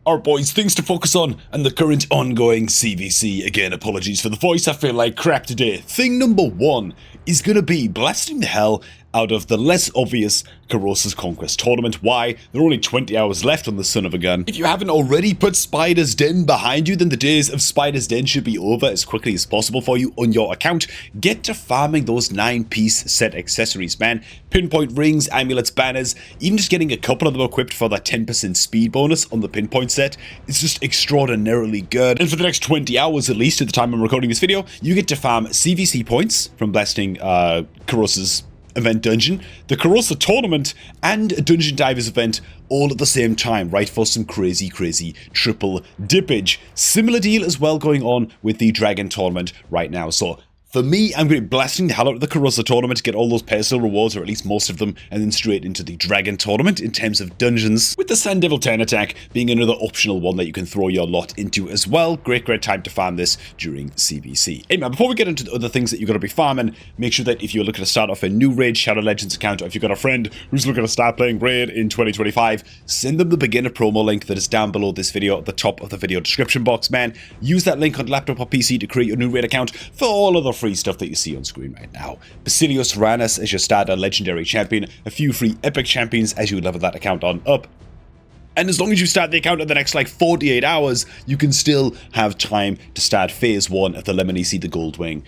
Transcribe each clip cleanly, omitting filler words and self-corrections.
Alright boys, things to focus on, and the current ongoing CVC. Again, apologies for the voice, I feel like crap today. Thing number one is gonna be blasting the hell out of the less obvious Carosa's Conquest tournament. Why? There are only 20 hours left on the son of a gun. If you haven't already put Spider's Den behind you, then the days of Spider's Den should be over as quickly as possible for you on your account. Get to farming those 9-piece set accessories, man. Pinpoint rings, amulets, banners, even just getting a couple of them equipped for that 10% speed bonus on the pinpoint set is just extraordinarily good. And for the next 20 hours, at least at the time I'm recording this video, you get to farm CVC points from blasting Carosa's event dungeon, the Carosa tournament, and a Dungeon Divers event all at the same time, right, for some crazy triple dippage. Similar deal as well going on with the Dragon tournament right now. So for me, I'm going to be blasting the hell out of the Carosa tournament to get all those personal rewards, or at least most of them, and then straight into the Dragon tournament in terms of dungeons, with the Sand Devil 10 attack being another optional one that you can throw your lot into as well. Great time to farm this during CVC. Hey man, before we get into the other things that you're going to be farming, make sure that if you're looking to start off a new Raid Shadow Legends account, or if you've got a friend who's looking to start playing Raid in 2025, send them the beginner promo link that is down below this video at the top of the video description box, man. Use that link on laptop or PC to create your new Raid account for all other free stuff that you see on screen right now. Basilios Ranas as your starter legendary champion, a few free epic champions as you level that account on up. And as long as you start the account in the next like 48 hours, you can still have time to start phase 1 of the Lemonici the Goldwing.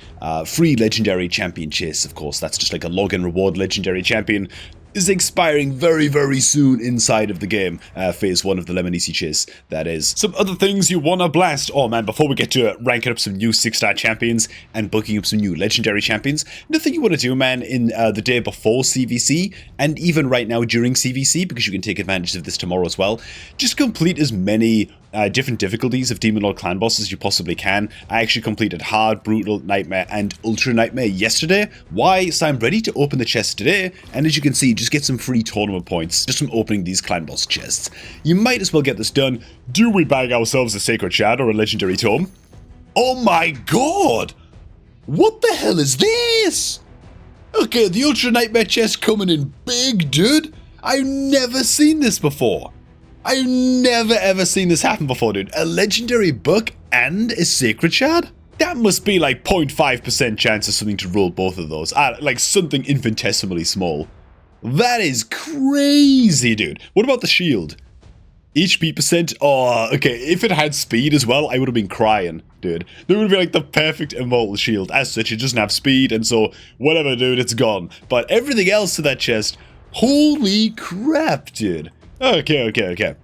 Free legendary champion chase, of course. That's just like a login reward legendary champion. Is expiring very soon inside of the game. Phase 1 of the Lemonici chase, that is. Some other things you wanna blast. Oh man, before we get to ranking up some new 6-star champions and booking up some new legendary champions, nothing you wanna do, man, in the day before CVC, and even right now during CVC, because you can take advantage of this tomorrow as well, just complete as many different difficulties of Demon Lord Clan Boss as you possibly can. I actually completed Hard, Brutal, Nightmare, and Ultra Nightmare yesterday. Why? So I'm ready to open the chest today, and as you can see, just get some free tournament points just from opening these Clan Boss chests. You might as well get this done. Do we bag ourselves a Sacred Shard or a Legendary Tome? Oh my god! What the hell is this? Okay, the Ultra Nightmare chest coming in big, dude. I've never seen this before. I've never ever seen this happen before, dude. A legendary book and a Sacred Shard? That must be like 0.5% chance of something to roll both of those. Like something infinitesimally small. That is crazy, dude. What about the shield? HP percent? Oh, okay. If it had speed as well, I would have been crying, dude. That would be like the perfect immortal shield. As such, it doesn't have speed, and so whatever, dude, it's gone. But everything else to that chest, holy crap, dude. Okay.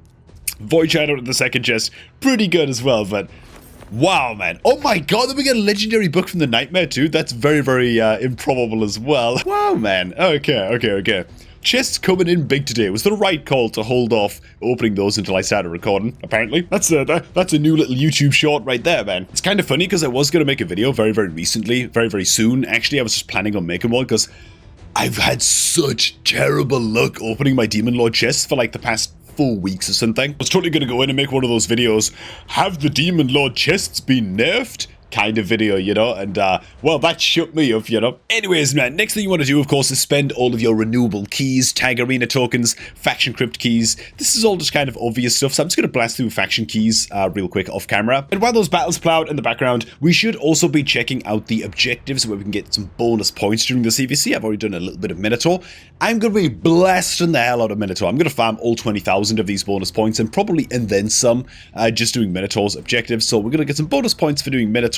Void Shadow in the second chest, pretty good as well, but wow, man. Oh my god, then we get a legendary book from the Nightmare too. That's very improbable as well. Wow, man. Okay. Chests coming in big today. It was the right call to hold off opening those until I started recording, apparently. That's a new little YouTube short right there, man. It's kind of funny because I was going to make a video very recently, very soon. Actually, I was just planning on making one because I've had such terrible luck opening my Demon Lord chests for like the past 4 weeks or something. I was totally gonna go in and make one of those videos, have the Demon Lord chests been nerfed? Kind of video, you know, and well, that shut me up, you know. Anyways, man, next thing you want to do, of course, is spend all of your renewable keys, tag arena tokens, faction crypt keys. This is all just kind of obvious stuff, so I'm just going to blast through faction keys real quick off camera. And while those battles plow out in the background, we should also be checking out the objectives where we can get some bonus points during the CVC. I've already done a little bit of Minotaur. I'm going to be blasting the hell out of Minotaur. I'm going to farm all 20,000 of these bonus points and then some, just doing Minotaur's objectives. So we're going to get some bonus points for doing Minotaur.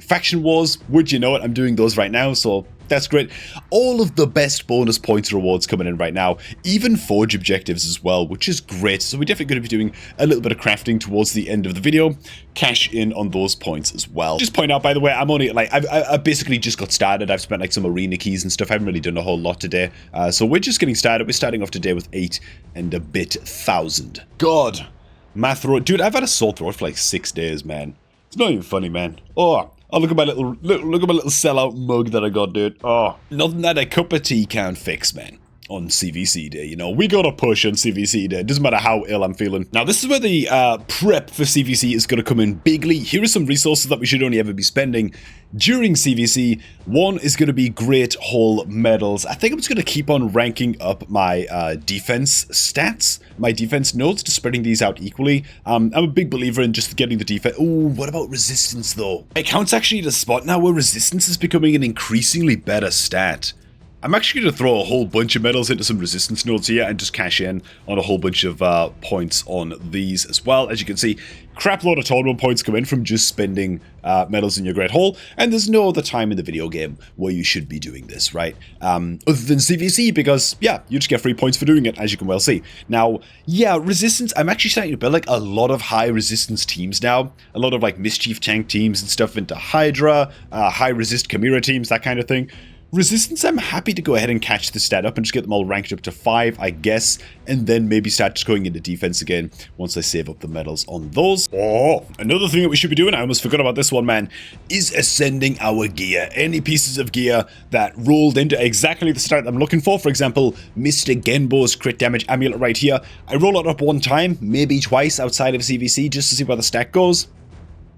Faction Wars, would you know it, I'm doing those right now, so that's great. All of the best bonus points rewards coming in right now, even Forge objectives as well, which is great. So we're definitely going to be doing a little bit of crafting towards the end of the video. Cash in on those points as well. Just point out, by the way, I'm only like, I basically just got started. I've spent like some arena keys and stuff. I haven't really done a whole lot today. So we're just getting started. We're starting off today with 8 and a bit thousand. God, my throat. Dude, I've had a sore throat for like 6 days, man. It's not even funny, man. Oh, look at my little sellout mug that I got, dude. Oh, nothing that a cup of tea can't fix, man. on CVC day. You know, we gotta push on CVC day. It doesn't matter how ill I'm feeling. Now, this is where the prep for CVC is gonna come in bigly. Here are some resources that we should only ever be spending during CVC. One is gonna be Great Hall medals. I think I'm just gonna keep on ranking up my defense stats, my defense nodes, just spreading these out equally. I'm a big believer in just getting the defense. Oh, what about resistance though? My account's actually at a spot now where resistance is becoming an increasingly better stat. I'm actually going to throw a whole bunch of medals into some resistance nodes here and just cash in on a whole bunch of points on these as well. As you can see, crap load of tournament points come in from just spending medals in your Great Hall, and there's no other time in the video game where you should be doing this, right? Other than CVC, because, yeah, you just get free points for doing it, as you can well see. Now, yeah, resistance, I'm actually starting to build, like, a lot of high resistance teams now. A lot of, like, Mischief tank teams and stuff into Hydra, high resist Chimera teams, that kind of thing. Resistance, I'm happy to go ahead and catch the stat up and just get them all ranked up to 5, I guess, and then maybe start just going into defense again once I save up the medals on those. Oh, another thing that we should be doing, I almost forgot about this one, man, is ascending our gear. Any pieces of gear that rolled into exactly the stat I'm looking for example, Mr. Genbo's crit damage amulet right here, I roll it up one time, maybe twice outside of CVC just to see where the stat goes.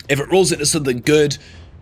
If it rolls into something good,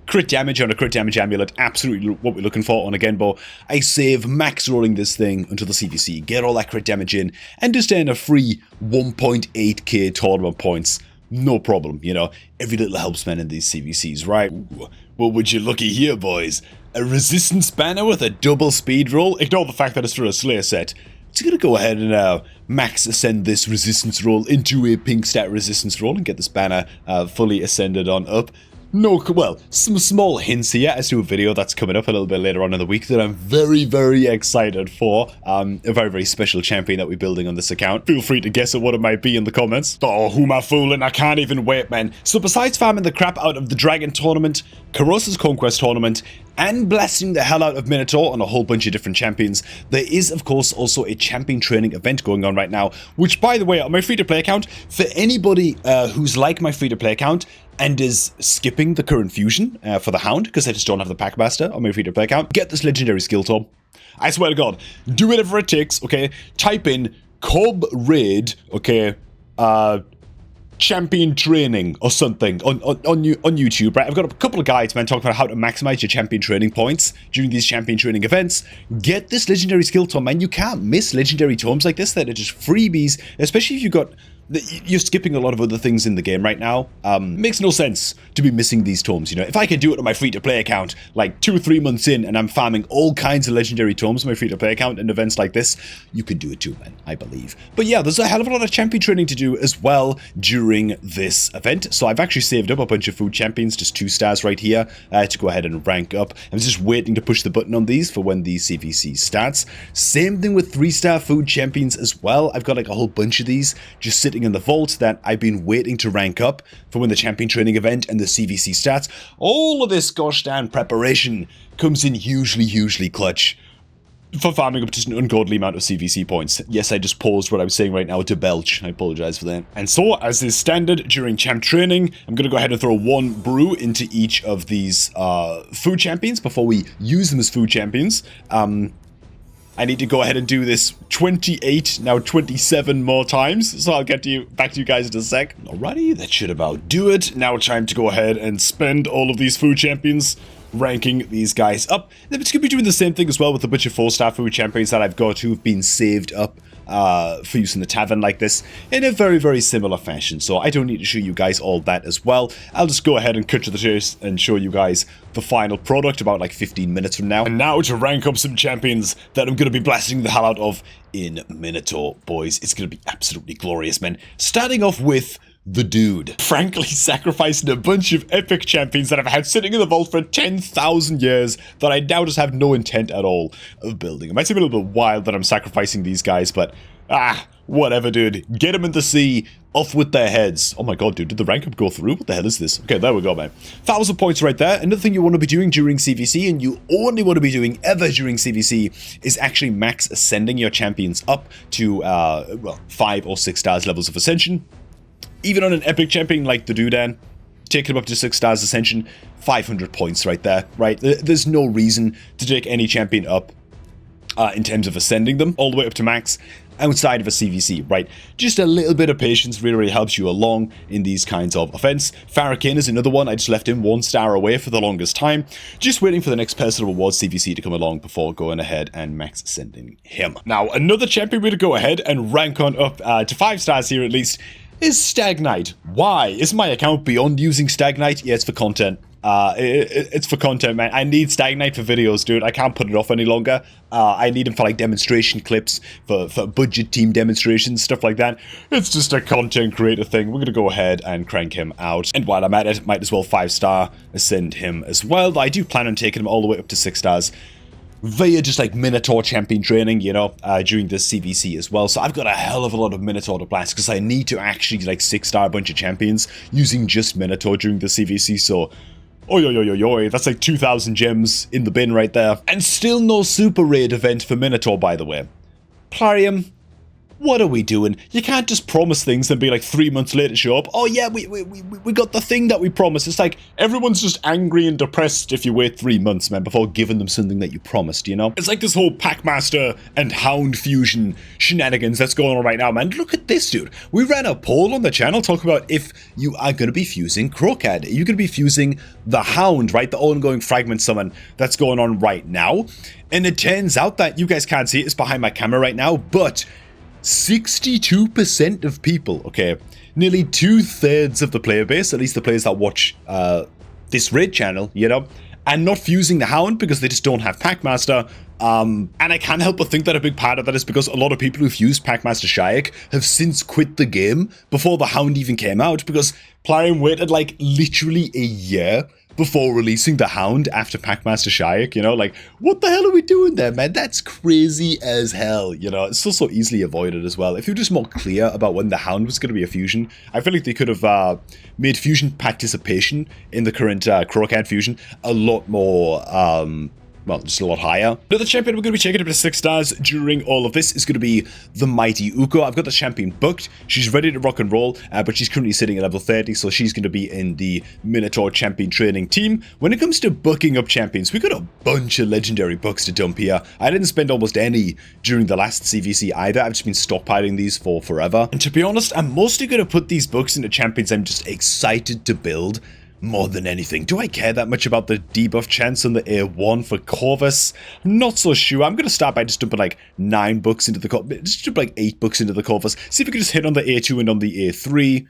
crit damage on a crit damage amulet, absolutely what we're looking for on a Genbo. I save max rolling this thing until the CVC, get all that crit damage in, and just earn a free 1.8k tournament points. No problem, you know, every little helps, man, in these CVCs, right? Ooh, what would you looky here, boys? A resistance banner with a double speed roll? Ignore the fact that it's for a Slayer set. It's gonna go ahead and max ascend this resistance roll into a pink stat resistance roll and get this banner fully ascended on up. No, well, some small hints here as to a video that's coming up a little bit later on in the week that I'm very, very excited for. A very, very special champion that we're building on this account. Feel free to guess at what it might be in the comments. Oh, who am I fooling? I can't even wait, man. So besides farming the crap out of the Dragon Tournament, Coros's Conquest Tournament, and blasting the hell out of Minotaur on a whole bunch of different champions, there is, of course, also a champion training event going on right now, which, by the way, on my free-to-play account, for anybody who's like my free-to-play account, and is skipping the current fusion for the Hound, because I just don't have the Packmaster on my free-to-play account, get this legendary skill tome. I swear to God, do whatever it takes, okay? Type in Cobb Raid, okay, champion training or something on YouTube, right? I've got a couple of guides, man, talking about how to maximize your champion training points during these champion training events. Get this legendary skill tome, man. You can't miss legendary tomes like this that are just freebies, especially if you've got... You're skipping a lot of other things in the game right now. Makes no sense to be missing these tomes, you know. If I can do it on my free-to-play account, like 2 or 3 months in, and I'm farming all kinds of legendary tomes on my free-to-play account in events like this, you can do it too, man, I believe. But yeah, there's a hell of a lot of champion training to do as well during this event. So I've actually saved up a bunch of food champions, just 2 stars right here, to go ahead and rank up. I'm just waiting to push the button on these for when the CVC starts. Same thing with 3-star food champions as well. I've got like a whole bunch of these just sitting in the vault that I've been waiting to rank up for when the champion training event and the CVC starts. All of this gosh darn preparation comes in hugely clutch for farming up just an ungodly amount of CVC points. Yes, I just paused what I was saying right now to belch. I apologize for that. And so, as is standard during champ training, I'm going to go ahead and throw 1 brew into each of these food champions before we use them as food champions. I need to go ahead and do this 28, now 27 more times, so I'll get back to you guys in a sec. Alrighty, that should about do it. Now time to go ahead and spend all of these food champions, ranking these guys up. And it's going to be doing the same thing as well with a bunch of 4-star food champions that I've got who've been saved up for use in the tavern like this in a very similar fashion. So I don't need to show you guys all that as well. I'll just go ahead and cut to the chase and show you guys the final product about like 15 minutes from now. And now to rank up some champions that I'm going to be blasting the hell out of in Minotaur, boys. It's going to be absolutely glorious, man. Starting off with the dude. Frankly, sacrificing a bunch of epic champions that I've had sitting in the vault for 10,000 years that I now just have no intent at all of building. It might seem a little bit wild that I'm sacrificing these guys, but whatever, dude. Get them in the sea, off with their heads. Oh my god, dude, did the rank up go through? What the hell is this? Okay, there we go, man. 1,000 points right there. Another thing you want to be doing during CVC, and you only want to be doing ever during CVC, is actually max ascending your champions up to, well, 5 or 6 stars levels of ascension. Even on an epic champion like the Dudan, taking him up to 6 stars ascension, 500 points right there, right? There's no reason to take any champion up in terms of ascending them all the way up to max outside of a CVC, right? Just a little bit of patience really, really helps you along in these kinds of events. Farrakhan is another one. I just left him 1 star away for the longest time, just waiting for the next personal rewards CVC to come along before going ahead and max ascending him. Now, another champion we're to go ahead and rank on up to 5 stars here at least is Stag Knight. Why? Is my account beyond using Stag Knight? Yeah, it's for content. It's for content, man. I need Stag Knight for videos, dude. I can't put it off any longer. I need him for like demonstration clips, for budget team demonstrations, stuff like that. It's just a content creator thing. We're gonna go ahead and crank him out. And while I'm at it, might as well 5-star ascend him as well. I do plan on taking him all the way up to 6 stars via just like Minotaur champion training, you know, during this CVC as well. So I've got a hell of a lot of Minotaur to blast because I need to actually like 6-star a bunch of champions using just Minotaur during the CVC. So oi, oi, oi, oi, oi, that's like 2,000 gems in the bin right there. And still no super raid event for Minotaur, by the way. Plarium, what are we doing? You can't just promise things and be like 3 months later show up. Oh yeah, we got the thing that we promised. It's like everyone's just angry and depressed if you wait 3 months, man, before giving them something that you promised, you know? It's like this whole Packmaster and Hound fusion shenanigans that's going on right now, man. Look at this, dude. We ran a poll on the channel talking about if you are going to be fusing Crocad. Are you going to be fusing the Hound, right? The ongoing fragment summon that's going on right now. And it turns out that you guys can't see it. It's behind my camera right now, but 62% of people, okay, nearly 2/3 of the player base, at least the players that watch this raid channel, you know, are not fusing the Hound because they just don't have Packmaster. And I can't help but think that a big part of that is because a lot of people who've used Packmaster Shayak have since quit the game before the Hound even came out, because Plarium waited like literally a year before releasing the Hound after Packmaster Shayak, you know, like, what the hell are we doing there, man? That's crazy as hell, you know. It's so easily avoided as well. If you're just more clear about when the Hound was going to be a fusion, I feel like they could have made fusion participation in the current Crocad fusion a lot more, well, just a lot higher. Another champion we're going to be checking up to 6 stars during all of this is going to be the Mighty Uko. I've got the champion booked. She's ready to rock and roll, but she's currently sitting at level 30, so she's going to be in the Minotaur champion training team. When it comes to booking up champions, we got a bunch of legendary books to dump here. I didn't spend almost any during the last CVC either. I've just been stockpiling these for forever. And to be honest, I'm mostly going to put these books into champions I'm just excited to build more than anything. Do I care that much about the debuff chance on the A1 for Corvus? I'm not so sure. I'm going to start by just dumping like 9 books into the Corvus. Just dump like 8 books into the Corvus. See if we can just hit on the A2 and on the A3.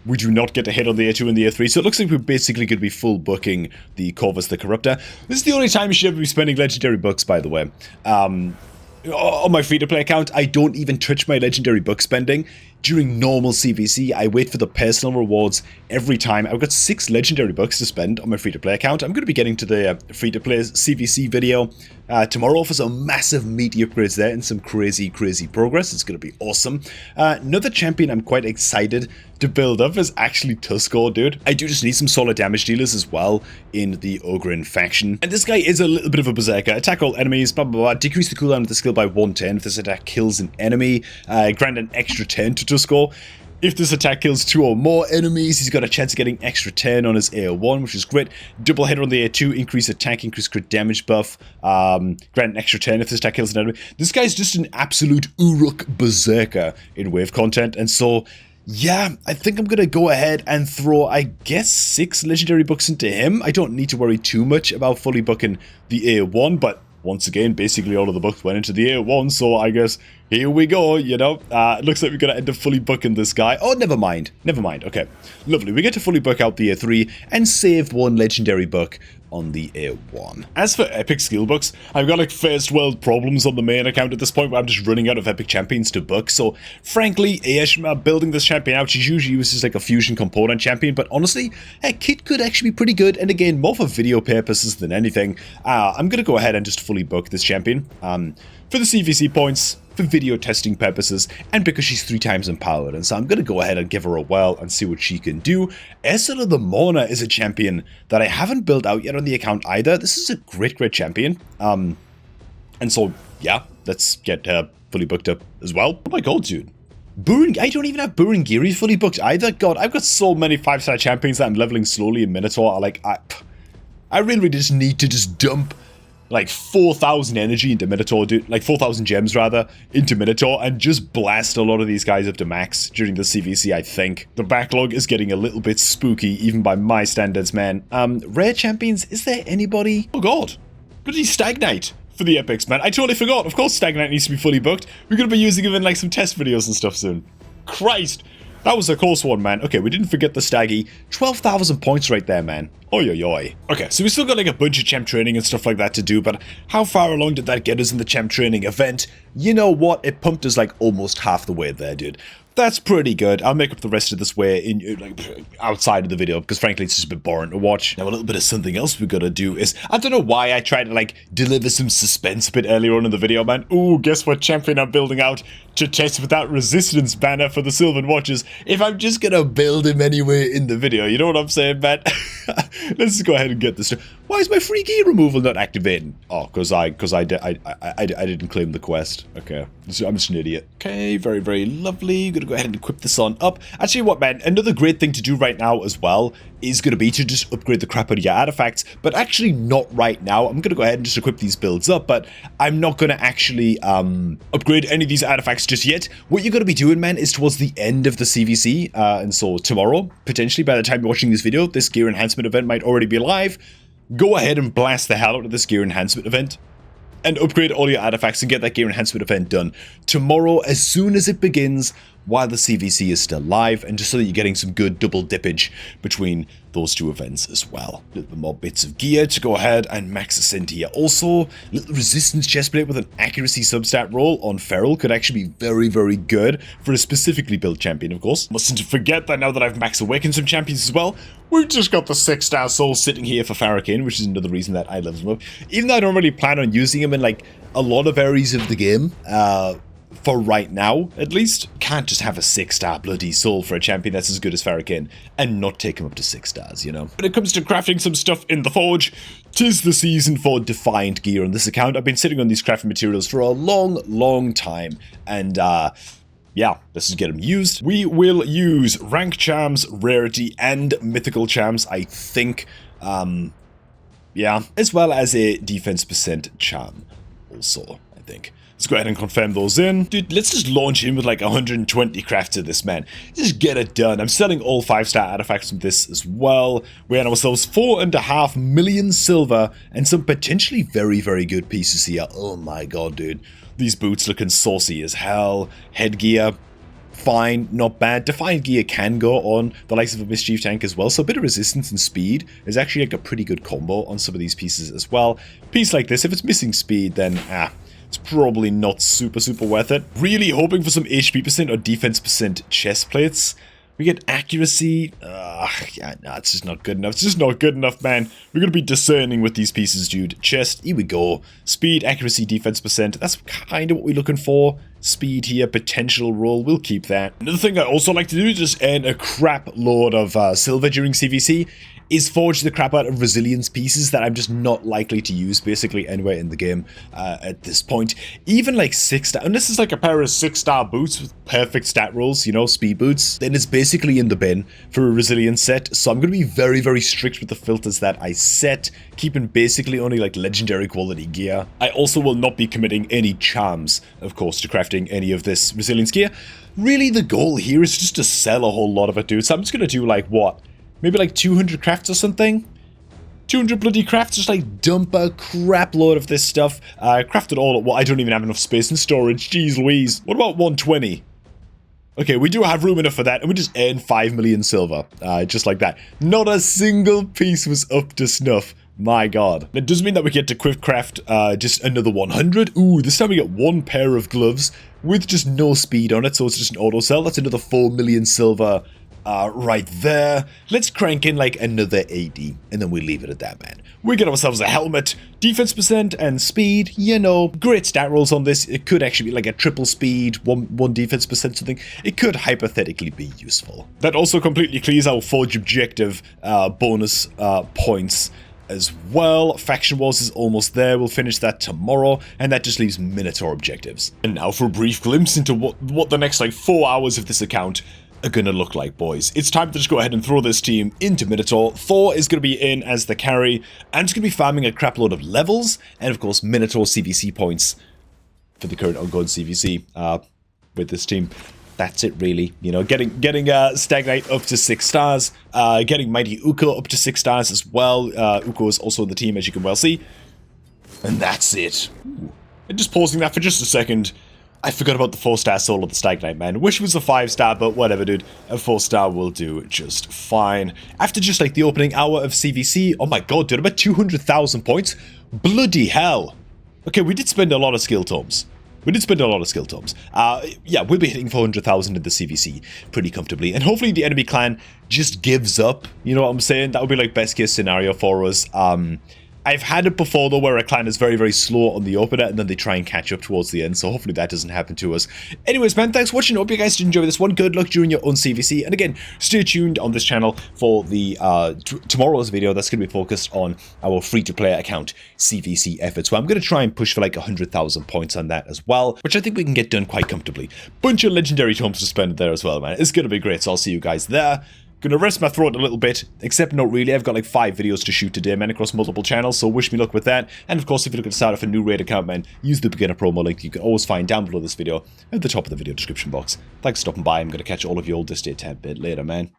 We do not get to hit on the A2 and the A3, so it looks like we're basically going to be full booking the Corvus the Corruptor. This is the only time you should ever be spending legendary books, by the way. On my free-to-play account, I don't even touch my legendary book spending. During normal CVC, I wait for the personal rewards every time. I've got 6 legendary books to spend on my free-to-play account. I'm going to be getting to the free-to-play CVC video tomorrow for some massive meaty upgrades there and some crazy progress. It's going to be awesome. Another champion I'm quite excited to build up is actually Tuskor, dude. I do just need some solid damage dealers as well in the Ogrin faction. And this guy is a little bit of a berserker. Attack all enemies, blah, blah, blah. Decrease the cooldown of the skill by 1/10 if this attack kills an enemy. Grant an extra 10 to Tuskor. If this attack kills 2 or more enemies, he's got a chance of getting extra 10 on his AO1, which is great. Double header on the A2, increase attack, increase crit damage buff. Grant an extra 10 if this attack kills an enemy. This guy's just an absolute Uruk berserker in wave content, and so yeah, I think I'm going to go ahead and throw, I guess, 6 legendary books into him. I don't need to worry too much about fully booking the A1, but once again, basically all of the books went into the A1, so I guess here we go, you know. It looks like we're going to end up fully booking this guy. Oh, never mind. Okay, lovely. We get to fully book out the A3 and save 1 legendary book on the A1. As for epic skill books, I've got like first world problems on the main account at this point where I'm just running out of epic champions to book. So frankly, Aeshma building this champion out, she's usually used as like a fusion component champion, but honestly, her kit could actually be pretty good, and again, more for video purposes than anything. I'm gonna go ahead and just fully book this champion for the CVC points, for video testing purposes, and because she's 3 times empowered, and so I'm going to go ahead and give her a whirl and see what she can do. Ursula the Mourner is a champion that I haven't built out yet on the account either. This is a great champion, and so yeah, let's get her fully booked up as well. Oh my god, dude. I don't even have Burungiri fully booked either. God, I've got so many 5-star champions that I'm leveling slowly in Minotaur. I really just need to just dump like 4,000 energy into Minotaur, dude, like 4,000 gems rather, into Minotaur, and just blast a lot of these guys up to max during the CVC, I think. The backlog is getting a little bit spooky, even by my standards, man. Rare champions, is there anybody? Oh god, bloody Stag Knight for the epics, man. I totally forgot. Of course Stag Knight needs to be fully booked. We're gonna be using him in like some test videos and stuff soon. Christ, that was a close one, man. Okay, we didn't forget the Staggy. 12,000 points right there, man. Oi, oi, oi. Okay, so we still got like a bunch of champ training and stuff like that to do, but how far along did that get us in the champ training event? You know what? It pumped us like almost half the way there, dude. That's pretty good. I'll make up the rest of this way in like outside of the video because frankly it's just a bit boring to watch. Now a little bit of something else we gotta do is, I don't know why I tried to like deliver some suspense a bit earlier on in the video, man. Ooh, guess what champion I'm building out to test with that resistance banner for the Sylvan Watchers if I'm just gonna build him anyway in the video. You know what I'm saying, man? Let's just go ahead and get this. Why is my free gear removal not activating? Oh, because I didn't claim the quest. Okay, I'm just an idiot. Okay, very, very lovely. Gonna go ahead and equip this on up. Actually, what, man? Another great thing to do right now as well is gonna be to just upgrade the crap out of your artifacts, but actually not right now. I'm gonna go ahead and just equip these builds up, but I'm not gonna actually upgrade any of these artifacts just yet. What you're gonna be doing, man, is towards the end of the CVC, and so tomorrow, potentially by the time you're watching this video, this gear enhancement event might already be live. Go ahead and blast the hell out of this gear enhancement event and upgrade all your artifacts and get that gear enhancement event done tomorrow as soon as it begins while the CVC is still live, and just so that you're getting some good double dippage between those two events as well. A little bit more bits of gear to go ahead and max us into here. Also, little resistance chestplate with an accuracy substat roll on Feral could actually be very, very good for a specifically built champion, of course. Mustn't forget that now that I've max awakened some champions as well, we've just got the 6-star soul sitting here for Farrakhan, which is another reason that I love him up. Even though I don't really plan on using him in like a lot of areas of the game, for right now, at least. Can't just have a 6-star bloody soul for a champion that's as good as Farrakhan and not take him up to 6 stars, you know? When it comes to crafting some stuff in the forge, 'tis the season for Defiant gear on this account. I've been sitting on these crafting materials for a long, long time, and yeah, let's just get them used. We will use rank charms, rarity, and mythical charms, I think, yeah, as well as a defense percent charm also, I think. Let's go ahead and confirm those in. Dude, let's just launch in with like 120 crafts of this, man. Just get it done. I'm selling all 5-star artifacts from this as well. We earn ourselves 4.5 million silver and some potentially very, very good pieces here. Oh my god, dude. These boots looking saucy as hell. Headgear, fine, not bad. Defiant gear can go on the likes of a Mischief Tank as well, so a bit of resistance and speed is actually like a pretty good combo on some of these pieces as well. Piece like this, if it's missing speed, then it's probably not super, super worth it. Really hoping for some HP percent or defense percent chest plates. We get accuracy. Yeah, no, it's just not good enough. It's just not good enough, man. We're going to be discerning with these pieces, dude. Chest, here we go. Speed, accuracy, defense percent. That's kind of what we're looking for. Speed here, potential roll. We'll keep that. Another thing I also like to do is just earn a crap load of silver during CVC. Is forge the crap out of resilience pieces that I'm just not likely to use basically anywhere in the game at this point. Even like 6-star, and this is like a pair of 6-star boots with perfect stat rolls, you know, speed boots, then it's basically in the bin for a resilience set. So I'm going to be very, very strict with the filters that I set, keeping basically only like legendary quality gear. I also will not be committing any charms, of course, to crafting any of this resilience gear. Really, the goal here is just to sell a whole lot of it, dude. So I'm just going to do like, what? Maybe like 200 crafts or something? 200 bloody crafts, just like dump a crap load of this stuff. Craft it all at I don't even have enough space in storage, jeez Louise. What about 120? Okay, we do have room enough for that, and we just earned 5 million silver. Just like that. Not a single piece was up to snuff. My god. That does mean that we get to quick craft just another 100. Ooh, this time we get 1 pair of gloves with just no speed on it, so it's just an auto sell. That's another 4 million silver. Right there. Let's crank in like another 80, and then we leave it at that, man. We get ourselves a helmet, defense percent, and speed. You know, great stat rolls on this. It could actually be like a triple speed, one defense percent something. It could hypothetically be useful. That also completely clears our forge objective bonus points as well. Faction Wars is almost there. We'll finish that tomorrow, and that just leaves Minotaur objectives. And now for a brief glimpse into what the next like 4 hours of this account are going to look like, boys. It's time to just go ahead and throw this team into Minotaur. Thor is going to be in as the carry. I'm just going to be farming a crap load of levels and, of course, Minotaur CVC points for the current ongoing CVC with this team. That's it, really. You know, getting Stagnite up to 6 stars, getting Mighty Uko up to 6 stars as well. Uko is also in the team, as you can well see. And that's it. Ooh. And just pausing that for just a second, I forgot about the 4-star soul of the Stagnite, man. Wish it was a 5-star, but whatever, dude. A 4-star will do just fine. After just like the opening hour of CVC, oh my god, dude, about 200,000 points? Bloody hell. Okay, we did spend a lot of skill tomes. Yeah, we'll be hitting 400,000 in the CVC pretty comfortably. And hopefully the enemy clan just gives up. You know what I'm saying? That would be like best case scenario for us. I've had it before, though, where a clan is very, very slow on the opener, and then they try and catch up towards the end, so hopefully that doesn't happen to us. Anyways, man, thanks for watching. Hope you guys did enjoy this one. Good luck during your own CVC, and again, stay tuned on this channel for the tomorrow's video that's going to be focused on our free-to-play account CVC efforts, where I'm going to try and push for like 100,000 points on that as well, which I think we can get done quite comfortably. Bunch of legendary tomes to spend there as well, man. It's going to be great, so I'll see you guys there. Gonna rest my throat a little bit, except not really. I've got like 5 videos to shoot today, man, across multiple channels, so wish me luck with that. And of course, if you're looking to start off a new raid account, man, use the beginner promo link you can always find down below this video at the top of the video description box. Thanks for stopping by. I'm gonna catch all of you all this day a tad bit later, man.